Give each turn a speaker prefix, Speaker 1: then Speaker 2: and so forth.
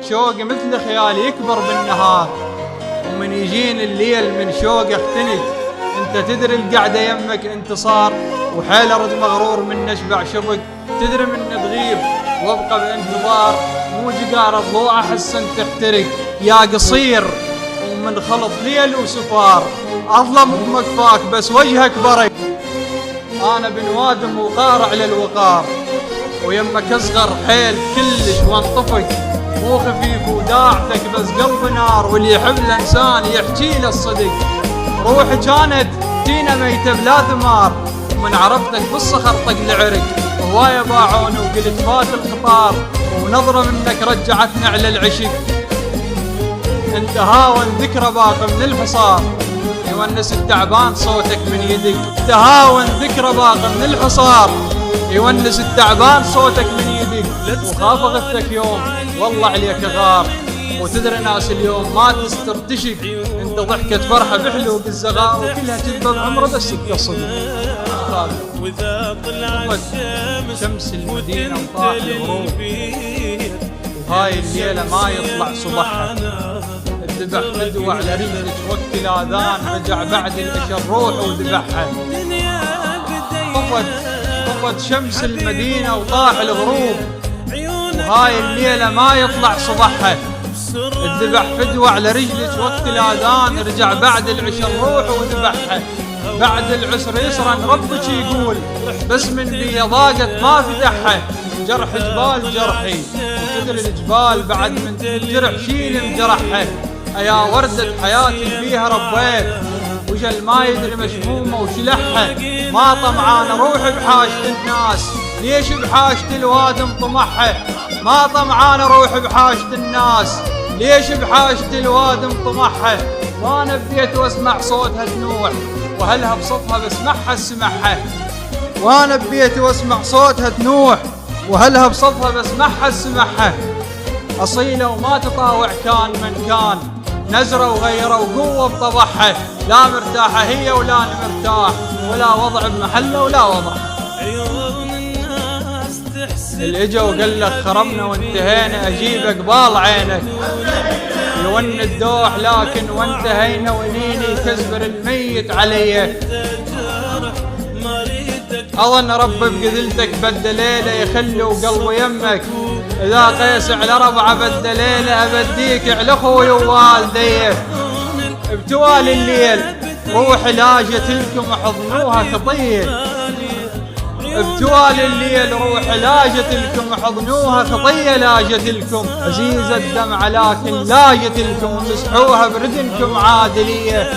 Speaker 1: شوقي مثل خيالي يكبر بالنهار، ومن يجين الليل من شوق اختنق. انت تدري القعده يمك انتصار، وحيل ارد مغرور من نشبع شبك. تدري من تغيب وابقى بانتظار، مو جدار الضوء احس انت تحترق. يا قصير ومن خلط ليل وسفار، اظلم بمكفاك بس وجهك برق. انا بن وادم وقارع للوقار، ويمك اصغر حيل كلش وانطفق. مو خفيف وداعتك بس قلب نار، واللي يحب الانسان يحكي له الصدق. روحي كانت تينا ميته بلا ثمار، ومن عرفتك بالصخر طق العرق. هوايه باعوني وقلت فات القطار، ونظره منك رجعتني على العشق. انت هاون ذكرى باقي من الحصار، يونس التعبان صوتك من يدك. انت هاون ذكرى باقي من الحصار، يونس التعبان صوتك من يدك. وخاف اغثك يوم والله عليك غار، وتدري ناس اليوم ما تسترتشق. انت ضحكة فرحة بحلوق الزغار، وكلها كذبة بعمره بس الصدق. شمس المدينة وطاح الغروب، وهاي الليلة ما يطلع صبحها. الذبح فدوى على رجلك وقت الاذان، رجع بعد العشاء الروح وذبحها. طفت شمس المدينة وطاح الغروب، وهاي الليلة ما يطلع صبحها. الذبح فدوى على رجلك وقت الاذان، رجع بعد العشاء الروح وذبحها. بعد العسر يسرا ربك يقول، بس من بي ضاقت ما فتحها. جرح جبال جرحي، وتدري الجبال بعد من تنجرح شيل مجرحها. يا وردة حياتي بيها ربيت، وجل ما يدري مشمومة وشلحها. ما طمعان روح بحاجة الناس، ليش بحاجة الوادم طمحها. ما طمعان روح بحاجة الناس، ليش بحاجة الوادم طمحها. وانا بديت واسمع صوتها تنوح، وهلها بصفها بسمعها السمحها. وانا ببيتي واسمع صوتها تنوح، وهلها بصفها بسمعها السمحها. اصيله وما تطاوع كان من كان، نزره وغيره وقوه بطبعها. لا مرتاحه هي ولا انا مرتاح، ولا وضع بمحله ولا وضع. اللي اجا وقال لك خربنا وانتهينا، اجيب قبال عينك. يون الدوح لكن وانتهينا، ونيني تزبر الميت علي. اظن رب بقذلتك بدليله، يخلوا قلبي يمك. اذا قيس على ربعه بدليله، ابديك على اخوي ووالدي. بتوالي الليل روحي لاجت لكم حضنوها خطيه. بتوالي الليل روحي لاجت لكم حضنوها خطيه. لاجت لكم عزيزه الدمع لكن لاجت لكم، مسحوها بردنكم عادليه.